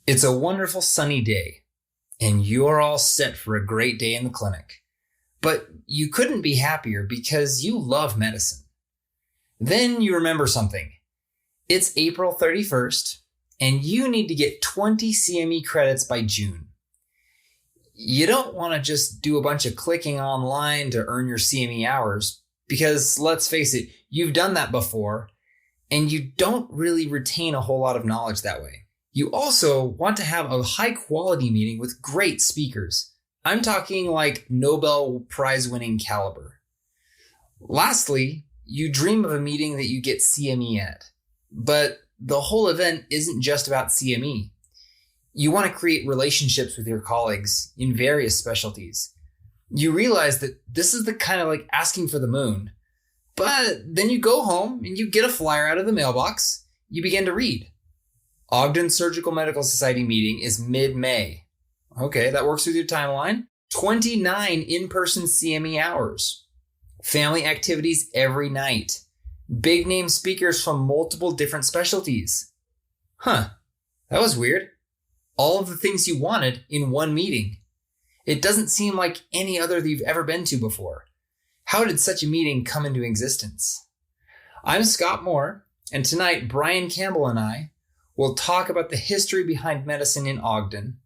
It's a wonderful sunny day, and you're all set for a great day in the clinic. But you couldn't be happier because you love medicine. Then you remember something. It's April 31st, and you need to get 20 CME credits by June. You don't want to just do a bunch of clicking online to earn your CME hours, because let's face it, you've done that before, and you don't really retain a whole lot of knowledge that way. You also want to have a high quality meeting with great speakers. I'm talking like Nobel Prize winning caliber. Lastly, you dream of a meeting that you get CME at. But the whole event isn't just about CME. You want to create relationships with your colleagues in various specialties. You realize that this is the kind of like asking for the moon. But then you go home and you get a flyer out of the mailbox. You begin to read. Ogden Surgical Medical Society meeting is mid-May. Okay, that works with your timeline. 29 in-person CME hours. Family activities every night. Big name speakers from multiple different specialties. That was weird. All of the things you wanted in one meeting. It doesn't seem like any other that you've ever been to before. How did such a meeting come into existence? I'm Scott Moore, and tonight Brian Campbell and I will talk about the history behind medicine in Ogden,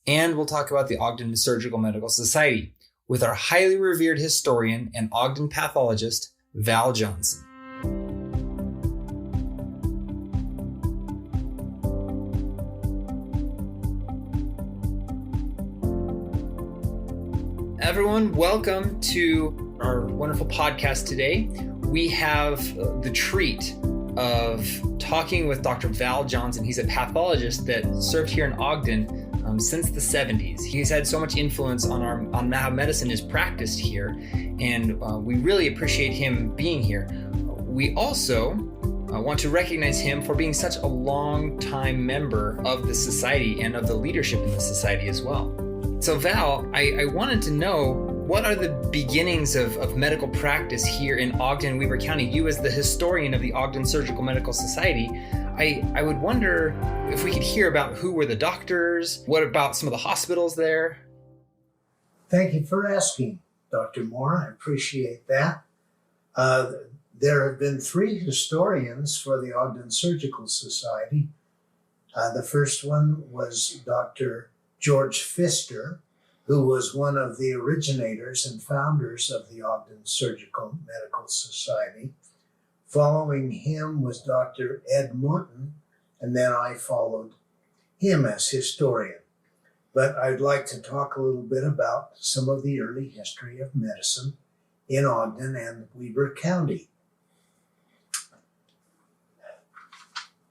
and we'll talk about the Ogden Surgical Medical Society with our highly revered historian and Ogden pathologist, Val Johnson. Everyone, welcome to our wonderful podcast today. We have the treat of talking with Dr. Val Johnson. He's a pathologist that served here in Ogden since the 70s. He's had so much influence on how medicine is practiced here, and we really appreciate him being here. We also want to recognize him for being such a long-time member of the society and of the leadership in the society as well. So Val, I wanted to know, what are the beginnings of medical practice here in Ogden, Weber County? You as the historian of the Ogden Surgical Medical Society, I would wonder if we could hear about who were the doctors, what about some of the hospitals there? Thank you for asking, Dr. Moore. I appreciate that. There have been 3 historians for the Ogden Surgical Society. The first one was Dr. George Pfister, who was one of the originators and founders of the Ogden Surgical Medical Society. Following him was Dr. Ed Morton, and then I followed him as historian. But I'd like to talk a little bit about some of the early history of medicine in Ogden and Weber County.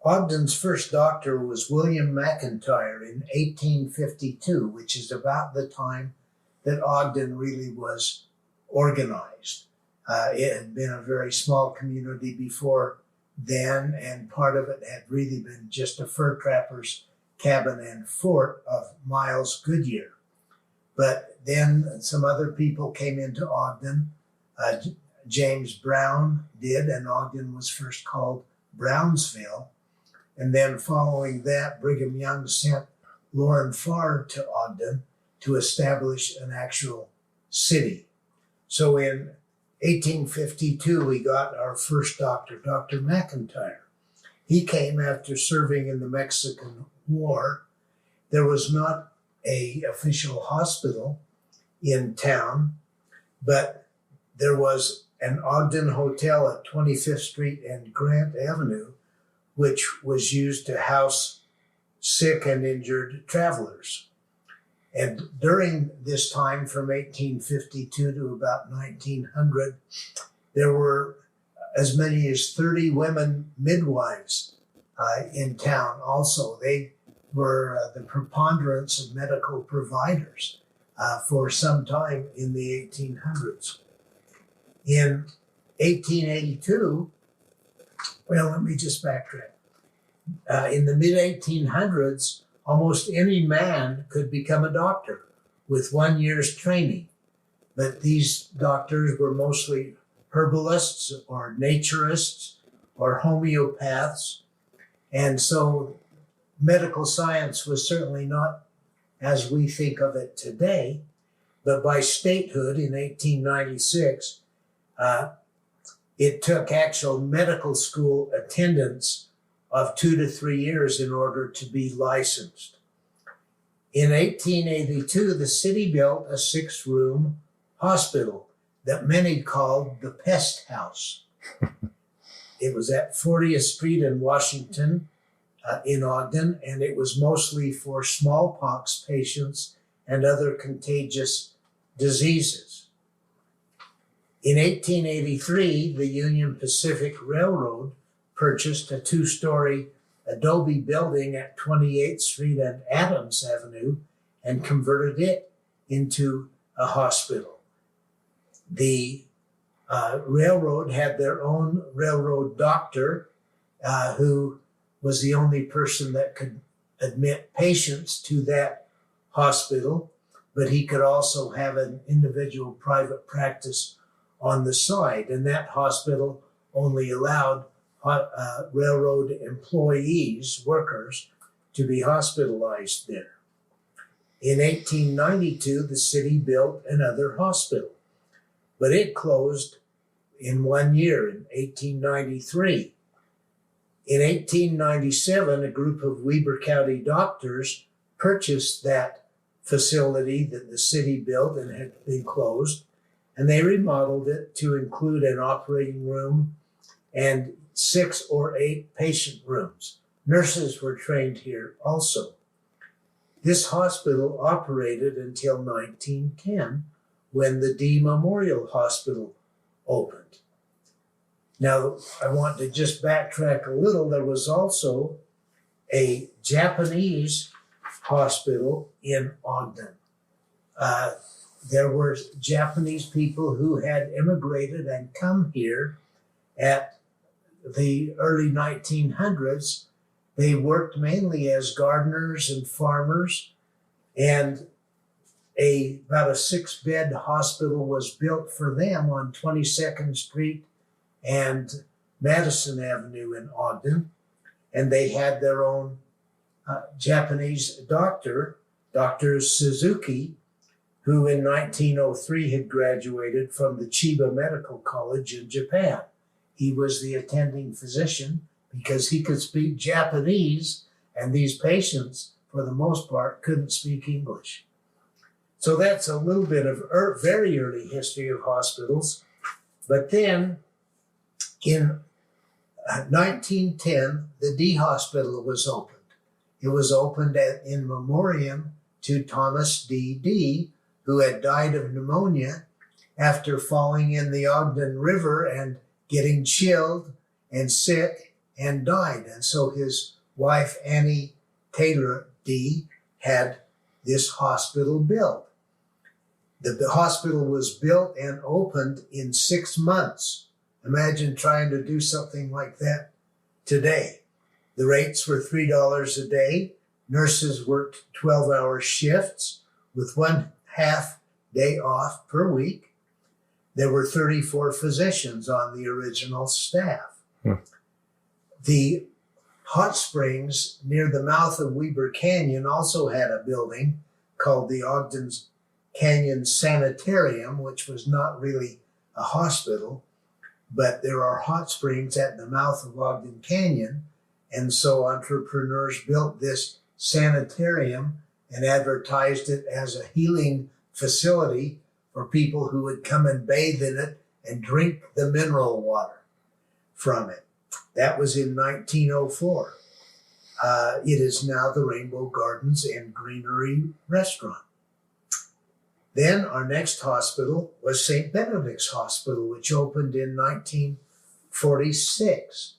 Ogden's first doctor was William McIntyre in 1852, which is about the time that Ogden really was organized. It had been a very small community before then, and part of it had really been just a fur trapper's cabin and fort of Miles Goodyear. But then some other people came into Ogden. James Brown did, and Ogden was first called Brownsville. And then following that, Brigham Young sent Loren Farr to Ogden to establish an actual city. So in 1852, we got our first doctor, Dr. McIntyre. He came after serving in the Mexican War. There was not an official hospital in town, but there was an Ogden Hotel at 25th Street and Grant Avenue, which was used to house sick and injured travelers. And during this time, from 1852 to about 1900, there were as many as 30 women midwives in town also. They were the preponderance of medical providers for some time in the 1800s. In 1882, well, let me just backtrack. In the mid-1800s, almost any man could become a doctor with 1 year's training. But these doctors were mostly herbalists or naturists or homeopaths. And so medical science was certainly not as we think of it today, but by statehood in 1896, it took actual medical school attendance of 2 to 3 years in order to be licensed. In 1882, the city built a 6-room hospital that many called the Pest House. It was at 40th Street in Washington, in Ogden, and it was mostly for smallpox patients and other contagious diseases. In 1883, the Union Pacific Railroad purchased a 2-story adobe building at 28th Street and Adams Avenue and converted it into a hospital. The railroad had their own railroad doctor who was the only person that could admit patients to that hospital, but he could also have an individual private practice on the side, and that hospital only allowed railroad employees, workers, to be hospitalized there. In 1892, the city built another hospital, but it closed in 1 year, in 1893. In 1897, a group of Weber County doctors purchased that facility that the city built and had been closed, and they remodeled it to include an operating room and 6 or 8 patient rooms. Nurses were trained here also. This hospital operated until 1910, when the Dee Memorial Hospital opened. Now, I want to just backtrack a little. There was also a Japanese hospital in Ogden. There were Japanese people who had immigrated and come here at the early 1900s. They worked mainly as gardeners and farmers, and about a 6-bed hospital was built for them on 22nd Street and Madison Avenue in Ogden. And they had their own Japanese doctor, Dr. Suzuki, who in 1903 had graduated from the Chiba Medical College in Japan. He was the attending physician because he could speak Japanese, and these patients, for the most part, couldn't speak English. So that's a little bit of very early history of hospitals. But then in 1910, the Dee Hospital was opened. It was opened in memoriam to Thomas D. Dee, who had died of pneumonia after falling in the Ogden River and getting chilled and sick and died. And so his wife, Annie Taylor Dee, had this hospital built. The hospital was built and opened in 6 months. Imagine trying to do something like that today. The rates were $3 a day. Nurses worked 12-hour shifts with 1/2 day off per week. There were 34 physicians on the original staff. The hot springs near the mouth of Weber Canyon also had a building called the Ogden Canyon Sanitarium, which was not really a hospital, but there are hot springs at the mouth of Ogden Canyon. And so entrepreneurs built this sanitarium and advertised it as a healing facility for people who would come and bathe in it and drink the mineral water from it. That was in 1904. It is now the Rainbow Gardens and Greenery Restaurant. Then our next hospital was St. Benedict's Hospital, which opened in 1946.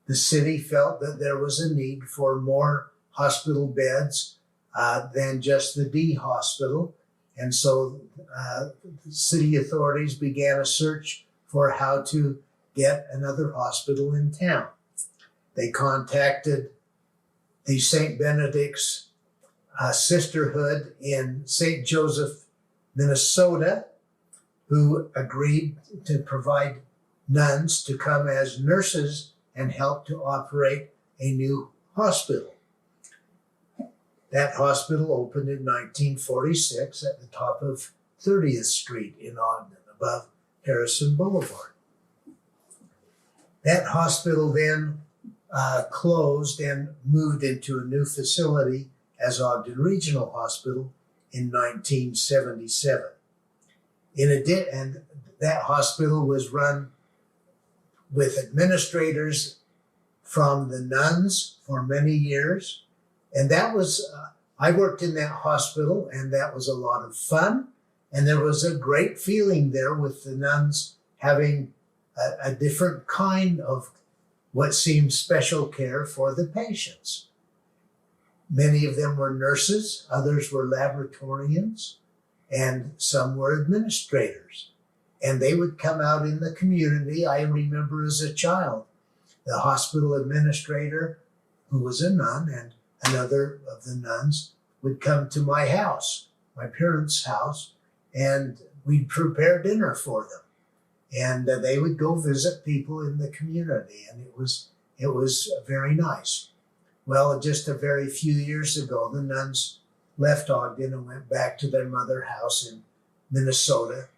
The city felt that there was a need for more hospital beds than just the Dee Hospital. And so city authorities began a search for how to get another hospital in town. They contacted the St. Benedict's Sisterhood in St. Joseph, Minnesota, who agreed to provide nuns to come as nurses and help to operate a new hospital. That hospital opened in 1946 at the top of 30th Street in Ogden, above Harrison Boulevard. That hospital then closed and moved into a new facility as Ogden Regional Hospital in 1977. And that hospital was run with administrators from the nuns for many years. And that was, I worked in that hospital, and that was a lot of fun. And there was a great feeling there with the nuns having a different kind of what seemed special care for the patients. Many of them were nurses, others were laboratorians, and some were administrators. And they would come out in the community. I remember as a child, the hospital administrator, who was a nun, and another of the nuns would come to my house, my parents' house, and we'd prepare dinner for them. And they would go visit people in the community, and it was very nice. Well, just a very few years ago, the nuns left Ogden and went back to their mother house in Minnesota.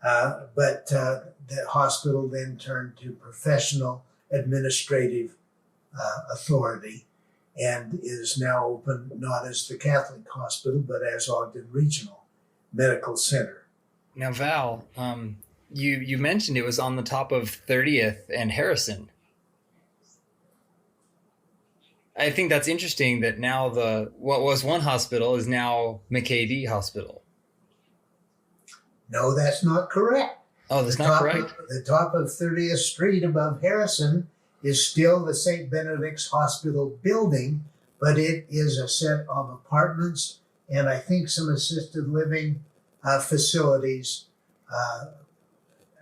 But the hospital then turned to professional administrative authority and is now open not as the Catholic Hospital, but as Ogden Regional Medical Center. Now, Val, you mentioned it was on the top of 30th and Harrison. I think that's interesting that now what was one hospital is now McKay-D Hospital. No, that's not correct. Oh, that's not correct? The top of 30th Street above Harrison is still the St. Benedict's Hospital building, but it is a set of apartments and I think some assisted living facilities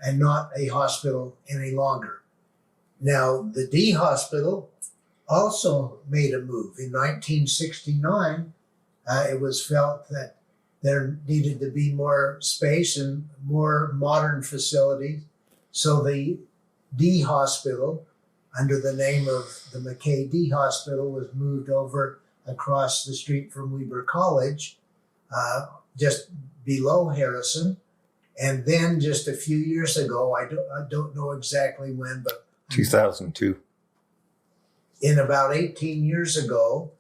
and not a hospital any longer. Now, the D Hospital also made a move. In 1969, it was felt that there needed to be more space and more modern facilities. So the D Hospital, under the name of the McKay-D Hospital, was moved over across the street from Weber College, just below Harrison. And then just a few years ago, I don't know exactly when, but 2002. In about 18 years ago,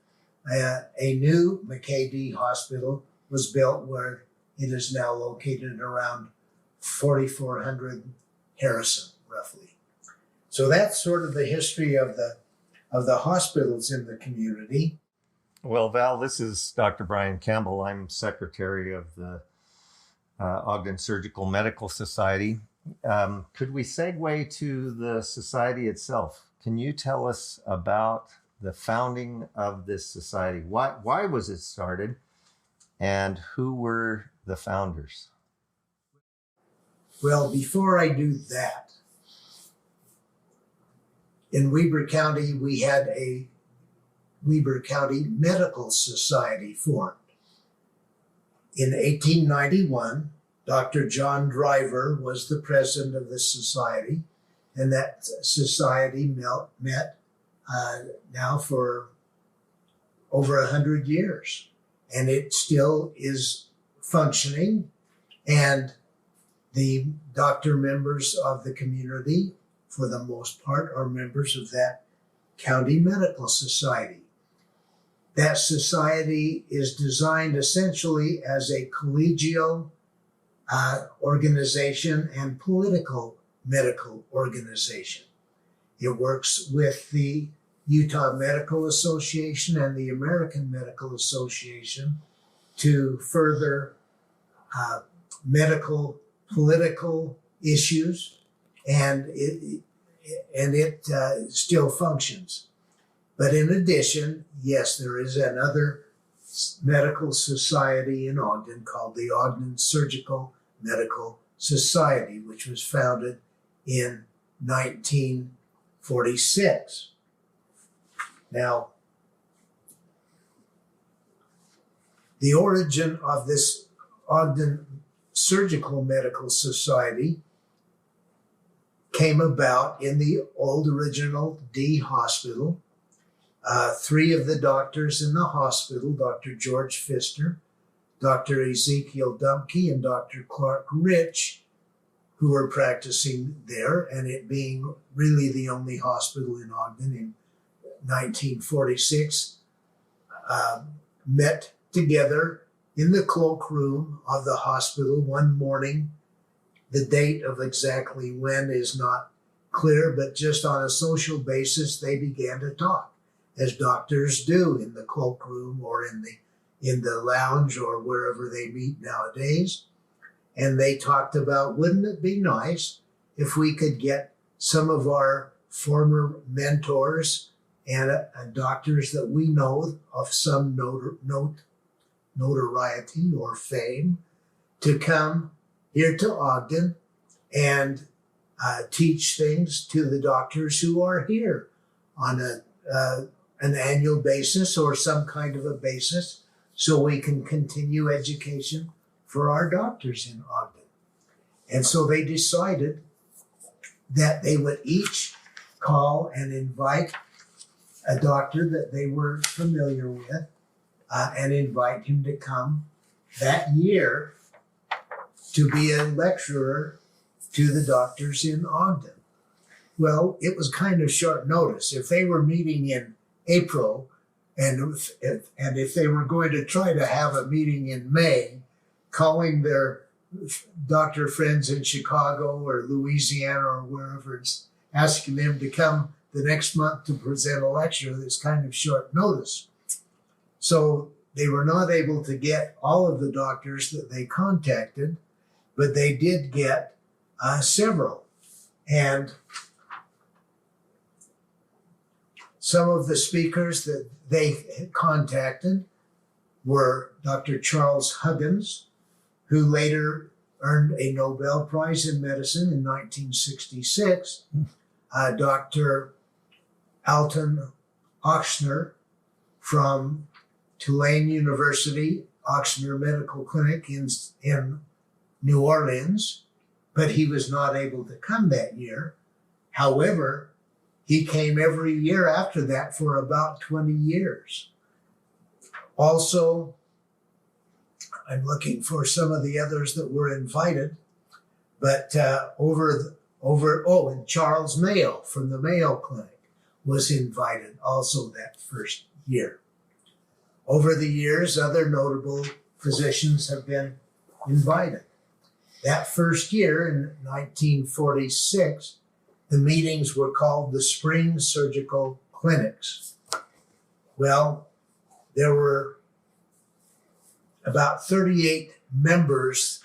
a new McKay-D Hospital was built where it is now located around 4400 Harrison, roughly. So that's sort of the history of the hospitals in the community. Well, Val, this is Dr. Brian Campbell. I'm secretary of the Ogden Surgical Medical Society. Could we segue to the society itself? Can you tell us about the founding of this society? Why was it started, and who were the founders? Well, before I do that, in Weber County, we had a Weber County Medical Society formed. In 1891, Dr. John Driver was the president of the society, and that society met now for over 100 years. And it still is functioning. And the doctor members of the community, for the most part, are members of that county medical society. That society is designed essentially as a collegial organization and political medical organization. It works with the Utah Medical Association and the American Medical Association to further medical, political issues, and it still functions. But in addition, yes, there is another medical society in Ogden called the Ogden Surgical Medical Society, which was founded in 1946. Now, the origin of this Ogden Surgical Medical Society came about in the old original D Hospital. Three of the doctors in the hospital, Dr. George Pfister, Dr. Ezekiel Dumke, and Dr. Clark Rich, who were practicing there, and it being really the only hospital in Ogden in 1946, met together in the cloakroom of the hospital one morning. The date of exactly when is not clear, but just on a social basis, they began to talk, as doctors do in the cloakroom or in the lounge or wherever they meet nowadays. And they talked about, wouldn't it be nice if we could get some of our former mentors and doctors that we know of some notoriety or fame to come here to Ogden and teach things to the doctors who are here on an annual basis or some kind of a basis, so we can continue education for our doctors in Ogden. And so they decided that they would each call and invite a doctor that they were familiar with and invite him to come that year to be a lecturer to the doctors in Ogden. Well, it was kind of short notice. If they were meeting in April, and if they were going to try to have a meeting in May, calling their doctor friends in Chicago or Louisiana or wherever, asking them to come the next month to present a lecture, that's kind of short notice. So they were not able to get all of the doctors that they contacted, but they did get several. And some of the speakers that they contacted were Dr. Charles Huggins, who later earned a Nobel Prize in Medicine in 1966, Dr. Alton Ochsner from Tulane University, Ochsner Medical Clinic in New Orleans, but he was not able to come that year. However, he came every year after that for about 20 years. Also, I'm looking for some of the others that were invited, but and Charles Mayo from the Mayo Clinic was invited also that first year. Over the years, other notable physicians have been invited. That first year in 1946, the meetings were called the Spring Surgical Clinics. Well, there were about 38 members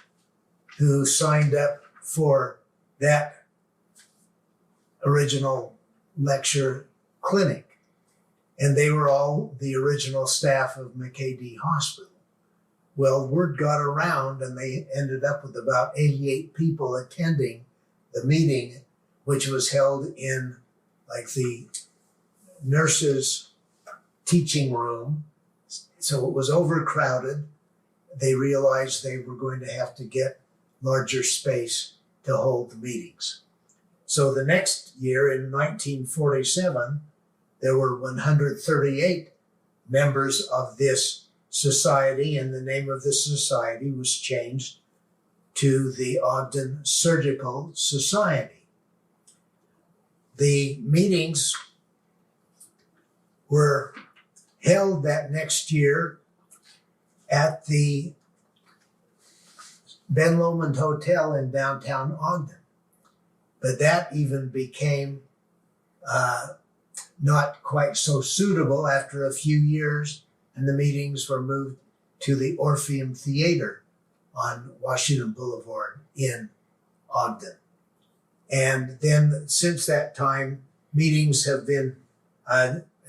who signed up for that original lecture clinic, and they were all the original staff of McKay-Dee Hospital. Well, word got around, and they ended up with about 88 people attending the meeting, which was held in like the nurses' teaching room. So it was overcrowded. They realized they were going to have to get larger space to hold the meetings. So the next year, in 1947, there were 138 members of this society, and the name of the society was changed to the Ogden Surgical Society. The meetings were held that next year at the Ben Lomond Hotel in downtown Ogden. But that even became not quite so suitable after a few years, and the meetings were moved to the Orpheum Theater on Washington Boulevard in Ogden. And then since that time, meetings have been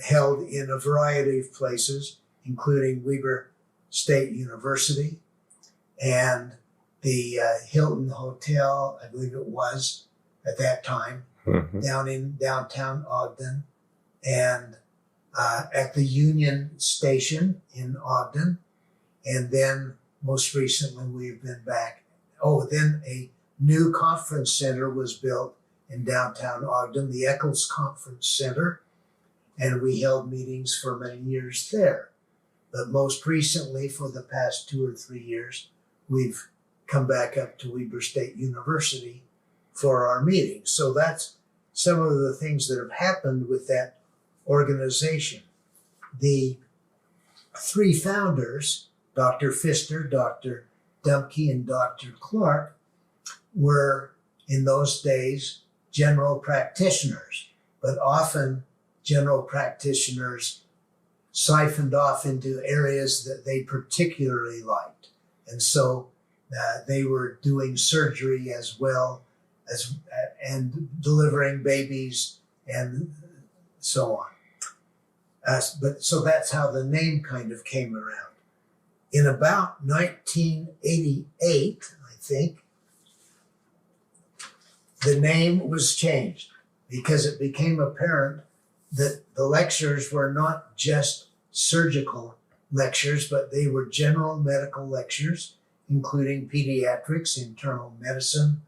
held in a variety of places, including Weber State University and the Hilton Hotel, I believe it was at that time, down in downtown Ogden, and at the Union Station in Ogden. And then most recently we've been back. Then a new conference center was built in downtown Ogden, the Eccles Conference Center. and we held meetings for many years there. But most recently, for the past 2 or 3 years, we've come back up to Weber State University for our meetings. So that's some of the things that have happened with that organization. The 3 founders, Dr. Pfister, Dr. Dumke, and Dr. Clark, were in those days general practitioners, but often general practitioners siphoned off into areas that they particularly liked. And so they were doing surgery as well as and delivering babies and so on. So that's how the name kind of came around. In about 1988, I think, the name was changed because it became apparent that the lectures were not just surgical lectures, but they were general medical lectures, including pediatrics, internal medicine,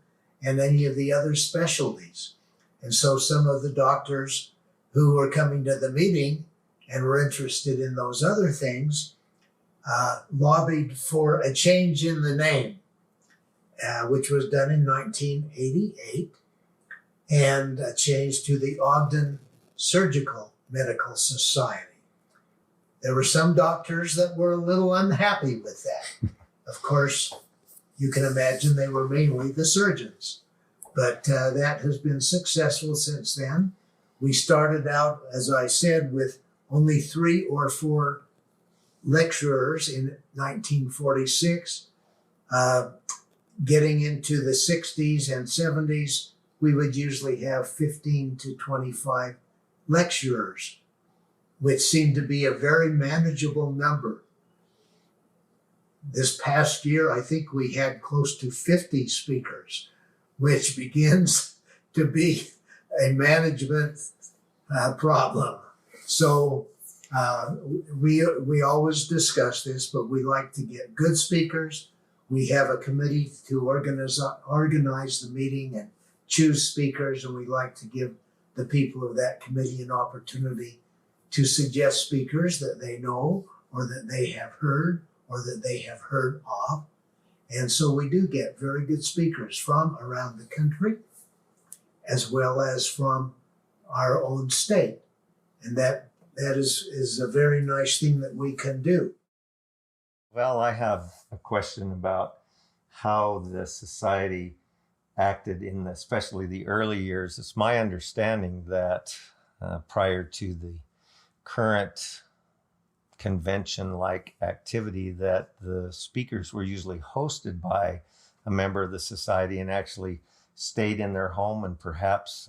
and any of the other specialties. And so some of the doctors who were coming to the meeting and were interested in those other things lobbied for a change in the name, which was done in 1988, and a change to the Ogden Surgical Medical Society. There were some doctors that were a little unhappy with that. Of course, you can imagine they were mainly the surgeons, but that has been successful since then. We started out, as I said, with only 3 or 4 lecturers in 1946. Getting into the 60s and 70s, we would usually have 15 to 25 lecturers, which seemed to be a very manageable number. This past year, I think we had close to 50 speakers, which begins to be a management problem. So we always discuss this, but we like to get good speakers. We have a committee to organize the meeting and choose speakers, and we like to give the people of that committee an opportunity to suggest speakers that they know or that they have heard or that they have heard of. And so we do get very good speakers from around the country as well as from our own state. And that is a very nice thing that we can do. Well, I have a question about how the society acted in especially the early years. It's my understanding that prior to the current convention-like activity, that the speakers were usually hosted by a member of the society and actually stayed in their home and perhaps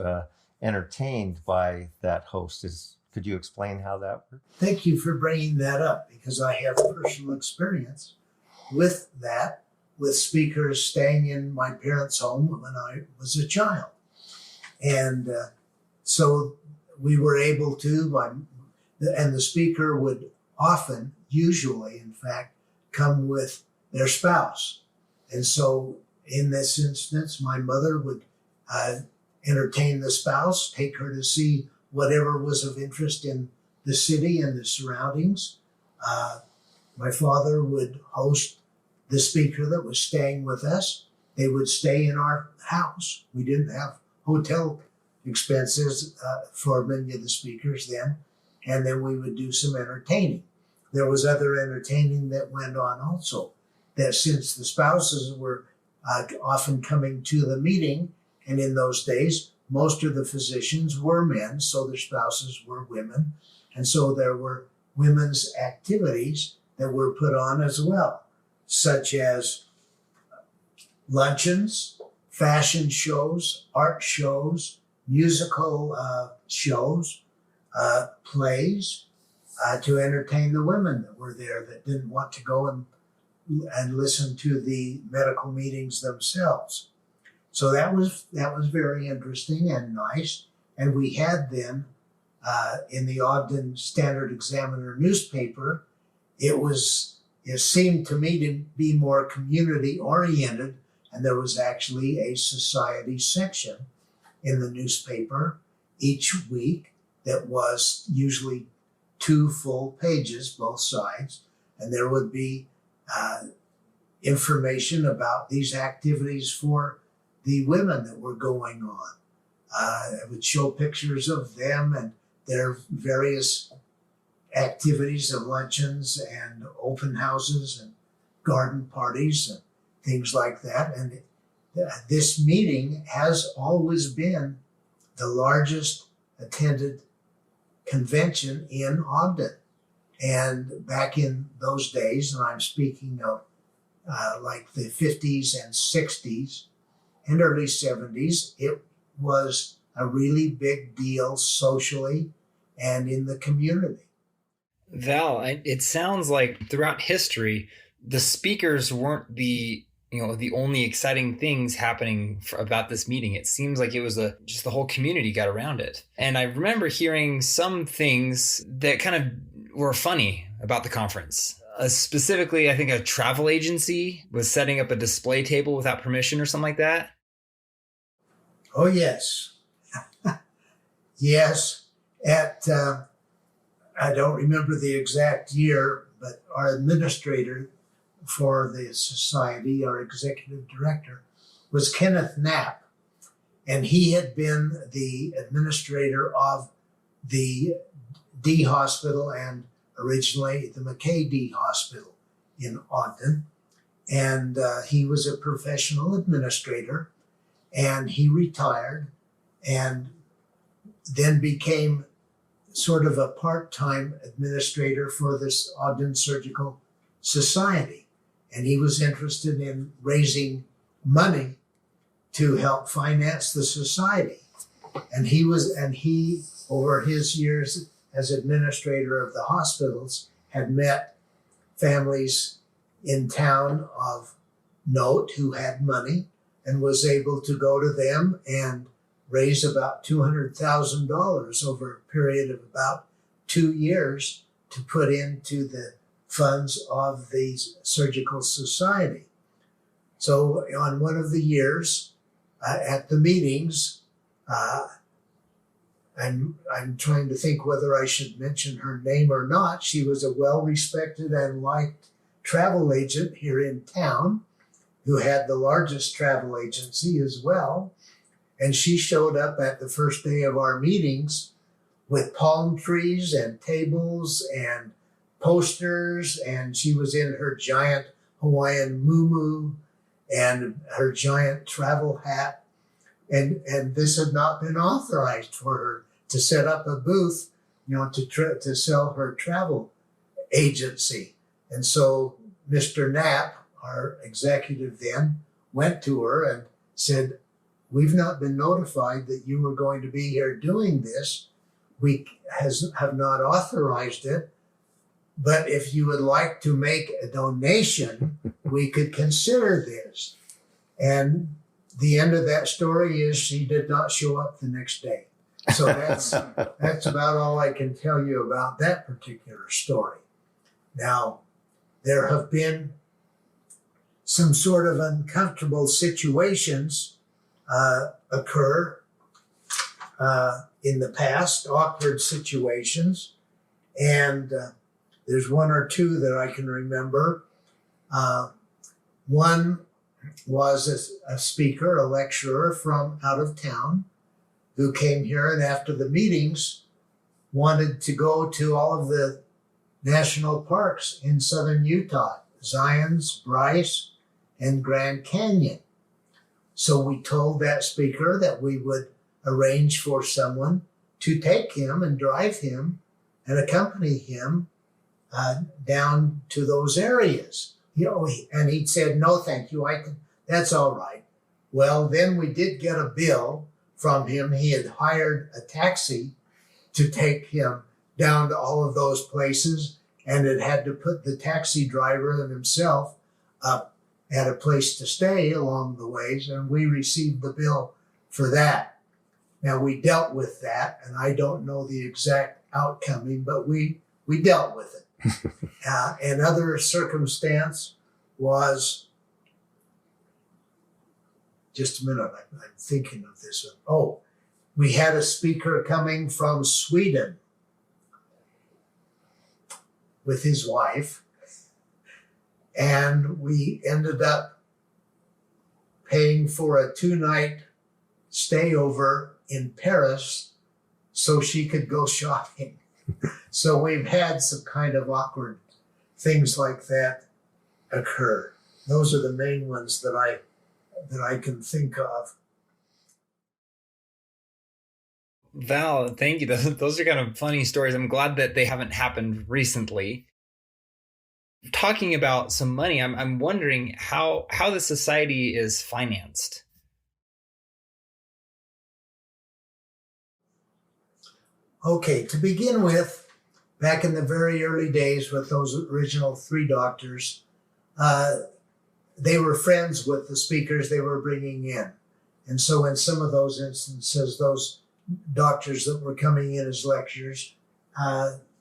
entertained by that host. Could you explain how that worked? Thank you for bringing that up, because I have personal experience with that, with speakers staying in my parents' home when I was a child. And so we were able to, and the speaker would often, usually in fact, come with their spouse. And so in this instance, my mother would entertain the spouse, take her to see whatever was of interest in the city and the surroundings. My father would host the speaker that was staying with us. They would stay in our house. We didn't have hotel expenses for many of the speakers then. And then we would do some entertaining. There was other entertaining that went on also, that since the spouses were often coming to the meeting, and in those days, most of the physicians were men, so their spouses were women. And so there were women's activities that were put on as well, such as luncheons, fashion shows, art shows, musical shows, plays, to entertain the women that were there that didn't want to go and listen to the medical meetings themselves. So that was very interesting and nice. And we had then in the Ogden Standard Examiner newspaper, it seemed to me to be more community oriented, and there was actually a society section in the newspaper each week that was usually 2 full pages, both sides, and there would be information about these activities for the women that were going on. It would show pictures of them and their various activities of luncheons and open houses and garden parties and things like that. And this meeting has always been the largest attended convention in Ogden. And back in those days, and I'm speaking of like the 50s and 60s and early 70s, it was a really big deal socially and in the community. Val, it sounds like throughout history, the speakers weren't the only exciting things happening about this meeting. It seems like it was just the whole community got around it. And I remember hearing some things that kind of were funny about the conference. Specifically, I think a travel agency was setting up a display table without permission or something like that. Oh, yes. Yes. I don't remember the exact year, but our administrator for the society, our executive director, was Kenneth Knapp. And he had been the administrator of the D Hospital and originally the McKay D Hospital in Ogden. And he was a professional administrator, and he retired and then became sort of a part-time administrator for this Ogden Surgical Society. And he was interested in raising money to help finance the society. And he, over his years as administrator of the hospitals, had met families in town of note who had money and was able to go to them and raise about $200,000 over a period of about 2 years to put into the funds of the Surgical Society. So on one of the years at the meetings, I'm trying to think whether I should mention her name or not. She was a well-respected and liked travel agent here in town who had the largest travel agency as well. And she showed up at the first day of our meetings with palm trees and tables and posters, and she was in her giant Hawaiian muumuu and her giant travel hat. And this had not been authorized for her to set up a booth, to sell her travel agency. And so Mr. Knapp, our executive then, went to her and said, "We've not been notified that you were going to be here doing this. We have not authorized it. But if you would like to make a donation, we could consider this." And the end of that story is she did not show up the next day. So that's about all I can tell you about that particular story. Now, there have been some sort of uncomfortable situations occur in the past, awkward situations. And there's one or two that I can remember. One was a speaker, a lecturer from out of town who came here and after the meetings wanted to go to all of the national parks in southern Utah, Zion's, Bryce, and Grand Canyon. So we told that speaker that we would arrange for someone to take him and drive him and accompany him down to those areas. And he said, "No, thank you. That's all right." Well, then we did get a bill from him. He had hired a taxi to take him down to all of those places, and it had to put the taxi driver and himself up at a place to stay along the ways, and we received the bill for that. Now, we dealt with that, and I don't know the exact outcome, but we dealt with it. Another circumstance was, just a minute, I'm thinking of this one. Oh, We had a speaker coming from Sweden with his wife, and we ended up paying for a 2-night stay over in Paris so she could go shopping. So we've had some kind of awkward things like that occur. Those are the main ones that I can think of. Val, thank you. Those are kind of funny stories. I'm glad that they haven't happened recently. Talking about some money, I'm wondering how the society is financed. Okay, to begin with, back in the very early days with those original 3 doctors, they were friends with the speakers they were bringing in. And so in some of those instances, those doctors that were coming in as lecturers,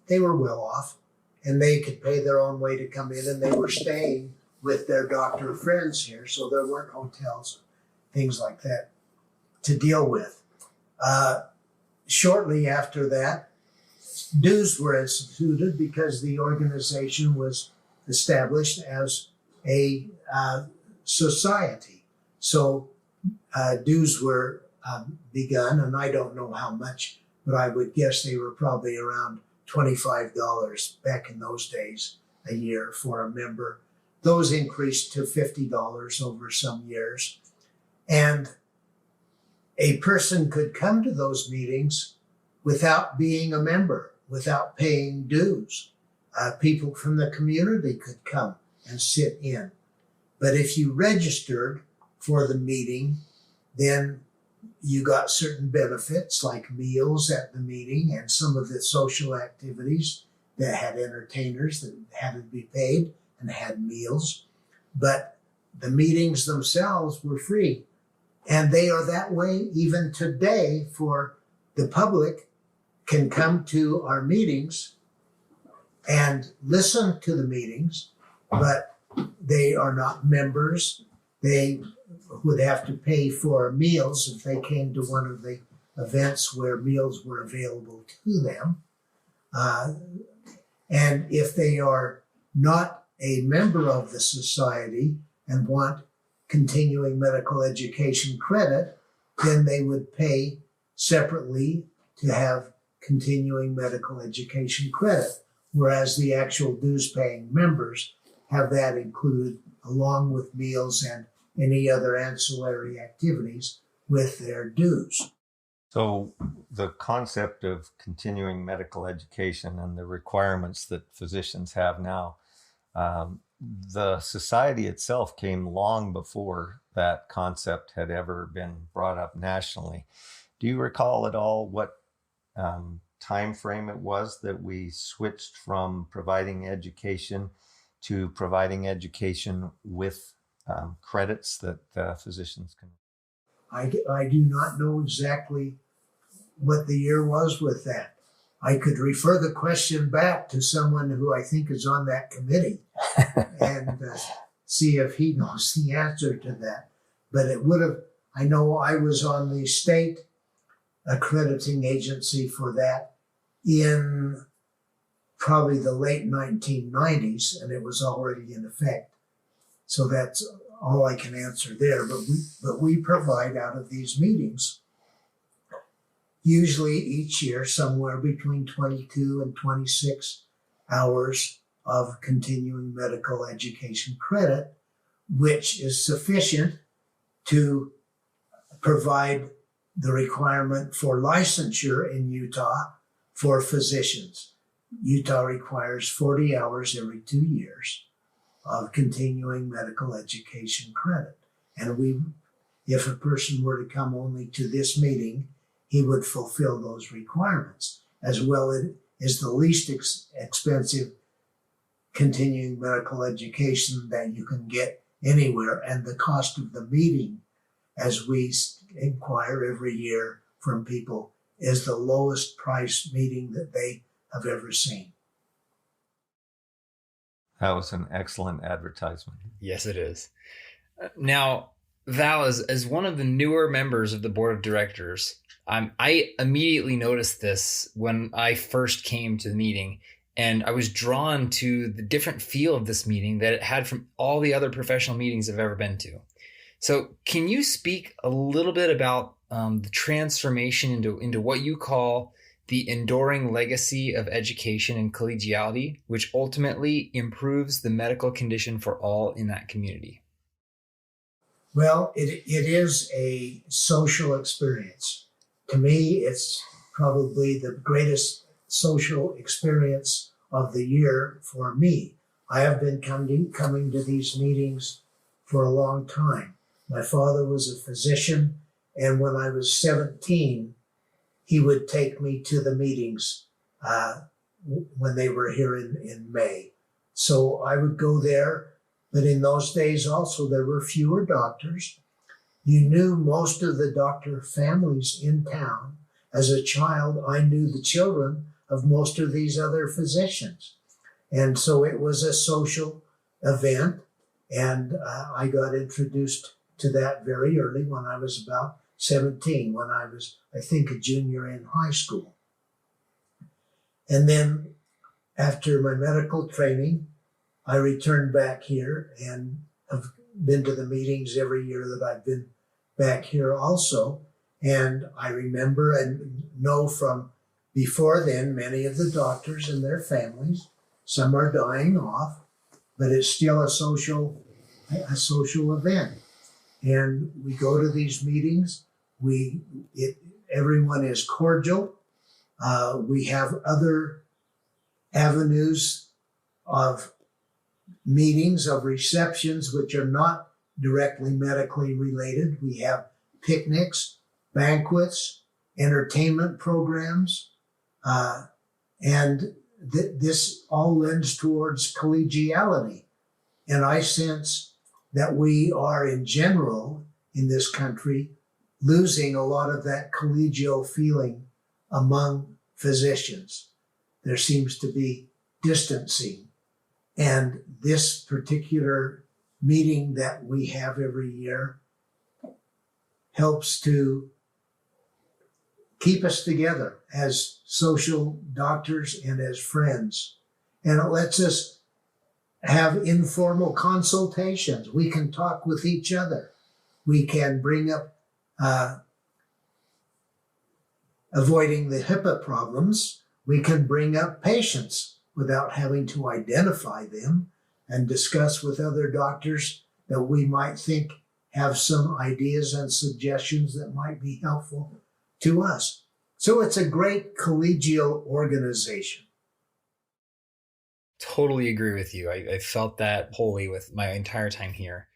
they were well off and they could pay their own way to come in, and they were staying with their doctor friends here. So there weren't hotels, things like that to deal with. Shortly after that, dues were instituted because the organization was established as a society. So dues were begun, and I don't know how much, but I would guess they were probably around $25 back in those days a year for a member. Those increased to $50 over some years. And a person could come to those meetings without being a member, without paying dues. People from the community could come and sit in. But if you registered for the meeting, then you got certain benefits like meals at the meeting and some of the social activities that had entertainers that had to be paid and had meals. But the meetings themselves were free. And they are that way even today. For the public can come to our meetings and listen to the meetings, but they are not members. They would have to pay for meals if they came to one of the events where meals were available to them. And if they are not a member of the society and want continuing medical education credit, then they would pay separately to have continuing medical education credit, whereas the actual dues-paying members have that included along with meals and any other ancillary activities with their dues. So the concept of continuing medical education and the requirements that physicians have now, the society itself came long before that concept had ever been brought up nationally. Do you recall at all what time frame it was that we switched from providing education to providing education with credits that physicians can? I do not know exactly what the year was with that. I could refer the question back to someone who I think is on that committee and see if he knows the answer to that. But it would have, I know I was on the state accrediting agency for that in probably the late 1990s, and it was already in effect. So that's all I can answer there. But we provide out of these meetings, usually each year, somewhere between 22 and 26 hours of continuing medical education credit, which is sufficient to provide the requirement for licensure in Utah for physicians. Utah requires 40 hours every 2 years of continuing medical education credit. And if a person were to come only to this meeting, he would fulfill those requirements, as well as the least expensive continuing medical education that you can get anywhere. And the cost of the meeting, as we inquire every year from people, is the lowest price meeting that they have ever seen. That was an excellent advertisement. Yes, it is. Now, Val, as one of the newer members of the board of directors, I immediately noticed this when I first came to the meeting, and I was drawn to the different feel of this meeting that it had from all the other professional meetings I've ever been to. So, can you speak a little bit about the transformation into what you call the enduring legacy of education and collegiality, which ultimately improves the medical condition for all in that community? Well, it is a social experience. To me, it's probably the greatest social experience of the year for me. I have been coming to these meetings for a long time. My father was a physician, and when I was 17, he would take me to the meetings when they were here in May. So I would go there, but in those days also there were fewer doctors. You knew most of the doctor families in town. As a child, I knew the children of most of these other physicians. And so it was a social event, and I got introduced to that very early when I was about 17, when I was, I think, a junior in high school. And then after my medical training, I returned back here and have been to the meetings every year that I've been back here also. And I remember and know from before then, many of the doctors and their families, some are dying off, but it's still a social event. And we go to these meetings. Everyone is cordial. We have other avenues of meetings, of receptions, which are not directly medically related. We have picnics, banquets, entertainment programs, and this all lends towards collegiality. And I sense that we are, in general, in this country, losing a lot of that collegial feeling among physicians. There seems to be distancing. And this particular meeting that we have every year helps to keep us together as social doctors and as friends. And it lets us have informal consultations. We can talk with each other. We can bring up avoiding the HIPAA problems. We can bring up patients without having to identify them and discuss with other doctors that we might think have some ideas and suggestions that might be helpful to us. So it's a great collegial organization. Totally agree with you. I felt that wholly with my entire time here.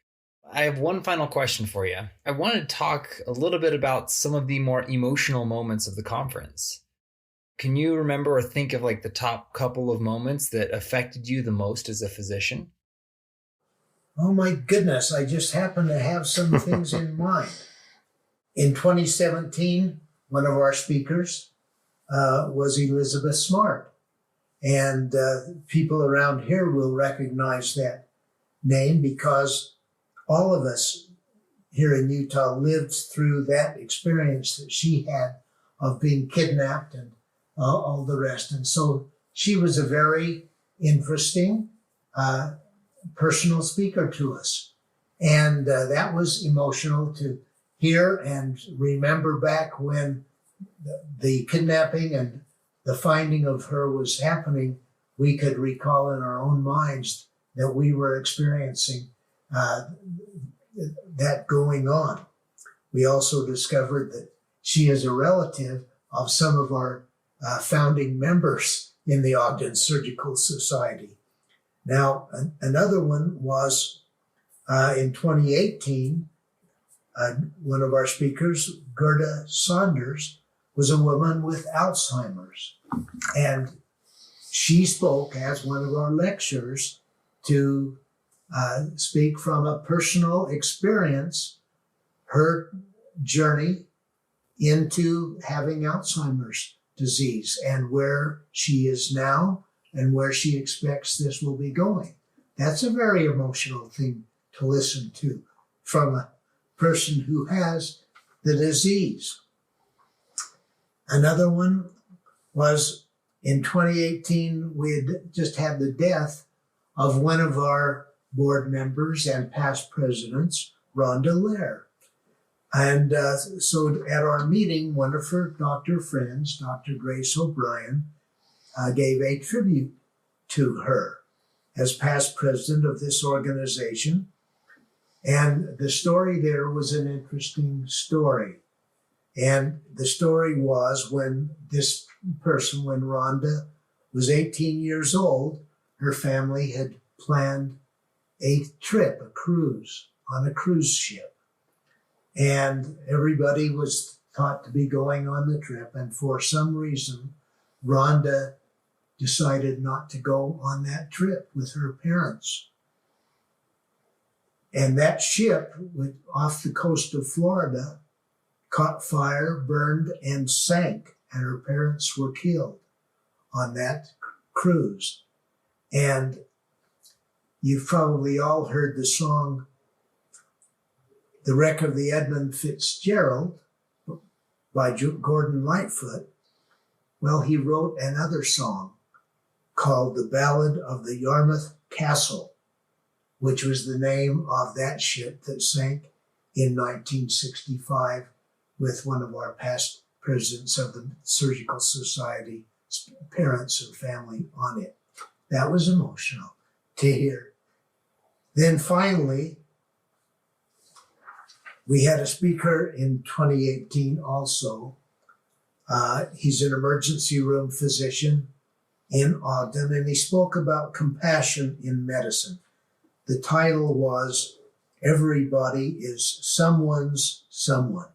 I have one final question for you. I want to talk a little bit about some of the more emotional moments of the conference. Can you remember or think of like the top couple of moments that affected you the most as a physician? Oh my goodness, I just happen to have some things in mind. In 2017, one of our speakers was Elizabeth Smart. And people around here will recognize that name because all of us here in Utah lived through that experience that she had of being kidnapped and all the rest. And so she was a very interesting personal speaker to us. And that was emotional to hear and remember back when the kidnapping and the finding of her was happening. We could recall in our own minds that we were experiencing that going on. We also discovered that she is a relative of some of our founding members in the Ogden Surgical Society. Now, another one was in 2018, one of our speakers, Gerda Saunders, was a woman with Alzheimer's. And she spoke as one of our lecturers to speak from a personal experience, her journey into having Alzheimer's disease and where she is now and where she expects this will be going. That's a very emotional thing to listen to from a person who has the disease. Another one was in 2018, we had just had the death of one of our board members and past presidents, Rhonda Lair. And so at our meeting, one of her doctor friends, Dr. Grace O'Brien, gave a tribute to her as past president of this organization. And the story there was an interesting story. And the story was when Rhonda was 18 years old, her family had planned a trip, a cruise, on a cruise ship. And everybody was thought to be going on the trip. And for some reason, Rhonda decided not to go on that trip with her parents. And that ship went off the coast of Florida, caught fire, burned, and sank. And her parents were killed on that cruise. And you've probably all heard the song, The Wreck of the Edmund Fitzgerald by Gordon Lightfoot. Well, he wrote another song called The Ballad of the Yarmouth Castle, which was the name of that ship that sank in 1965 with one of our past presidents of the Surgical Society, parents and family on it. That was emotional to hear. Then finally, we had a speaker in 2018 also. He's an emergency room physician in Ogden, and he spoke about compassion in medicine. The title was, Everybody is Someone's Someone.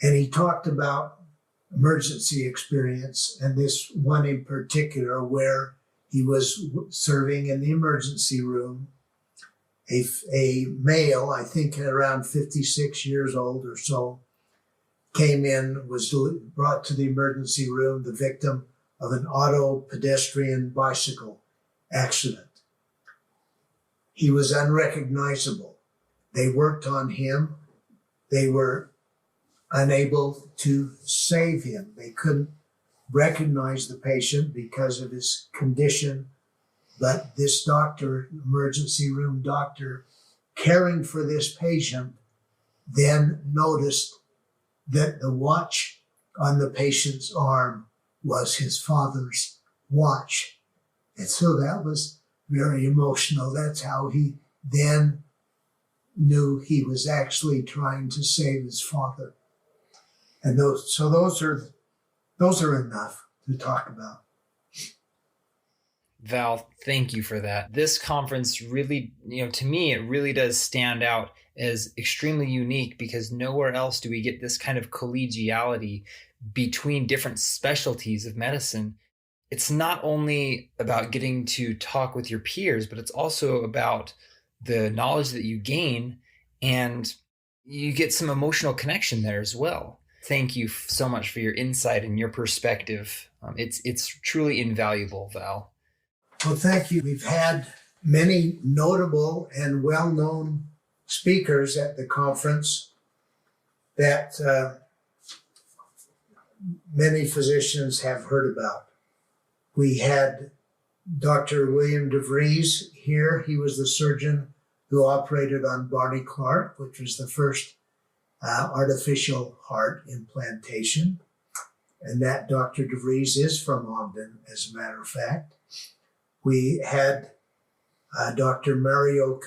And he talked about emergency experience, and this one in particular where he was serving in the emergency room. A male, I think around 56 years old or so, came in, was brought to the emergency room, the victim of an auto pedestrian bicycle accident. He was unrecognizable. They worked on him. They were unable to save him. They couldn't recognize the patient because of his condition. But this doctor, emergency room doctor, caring for this patient, then noticed that the watch on the patient's arm was his father's watch. And so that was very emotional. That's how he then knew he was actually trying to save his father. And those are enough to talk about. Val, thank you for that. This conference really, to me, it really does stand out as extremely unique because nowhere else do we get this kind of collegiality between different specialties of medicine. It's not only about getting to talk with your peers, but it's also about the knowledge that you gain, and you get some emotional connection there as well. Thank you so much for your insight and your perspective. It's truly invaluable, Val. Well, thank you. We've had many notable and well-known speakers at the conference that many physicians have heard about. We had Dr. William DeVries here. He was the surgeon who operated on Barney Clark, which was the first artificial heart implantation. And that Dr. DeVries is from Ogden, as a matter of fact. We had Dr. Mario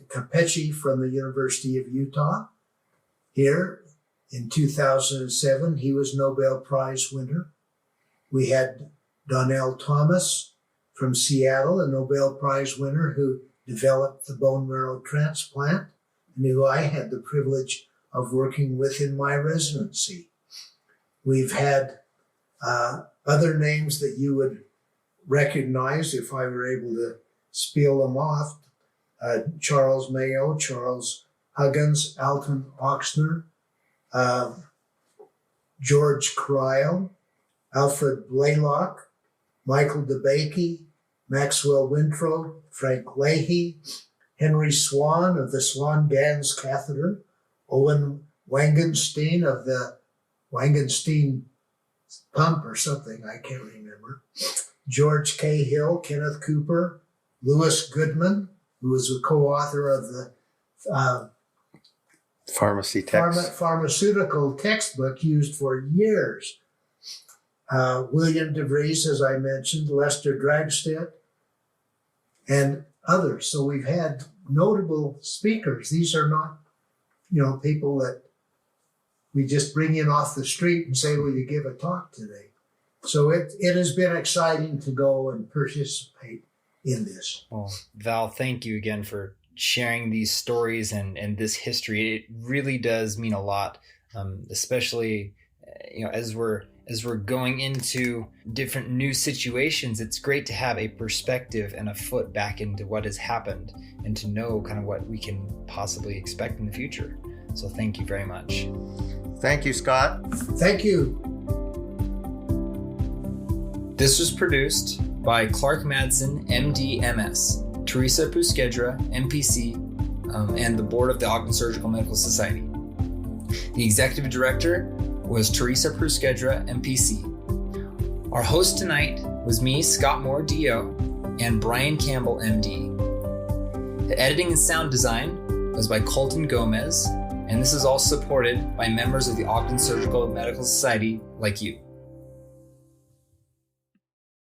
Capecci from the University of Utah here in 2007. He was Nobel Prize winner. We had Donnell Thomas from Seattle, a Nobel Prize winner who developed the bone marrow transplant, and who I had the privilege of working with in my residency. We've had other names that you would recognize if I were able to spiel them off. Charles Mayo, Charles Huggins, Alton Oxner, George Cryle, Alfred Blaylock, Michael DeBakey, Maxwell Winthrop, Frank Leahy, Henry Swan of the Swan-Ganz catheter, Owen Wangenstein of the Wangenstein Pump or something, I can't remember. George K. Hill, Kenneth Cooper, Louis Goodman, who was a co-author of the Pharmacy text. Pharmaceutical textbook used for years. William DeVries, as I mentioned, Lester Dragstedt, and others. So we've had notable speakers. These are not, people that we just bring in off the street and say, will you give a talk today? So it has been exciting to go and participate in this. Well, Val, thank you again for sharing these stories and this history. It really does mean a lot, especially as we're going into different new situations. It's great to have a perspective and a foot back into what has happened and to know kind of what we can possibly expect in the future. So thank you very much. Thank you, Scott. Thank you. This was produced by Clark Madsen, MD, MS, Teresa Puskedra, MPC, and the board of the Ogden Surgical Medical Society. The executive director was Teresa Puskedra, MPC. Our host tonight was me, Scott Moore, DO, and Brian Campbell, MD. The editing and sound design was by Colton Gomez, and this is all supported by members of the Ogden Surgical Medical Society like you.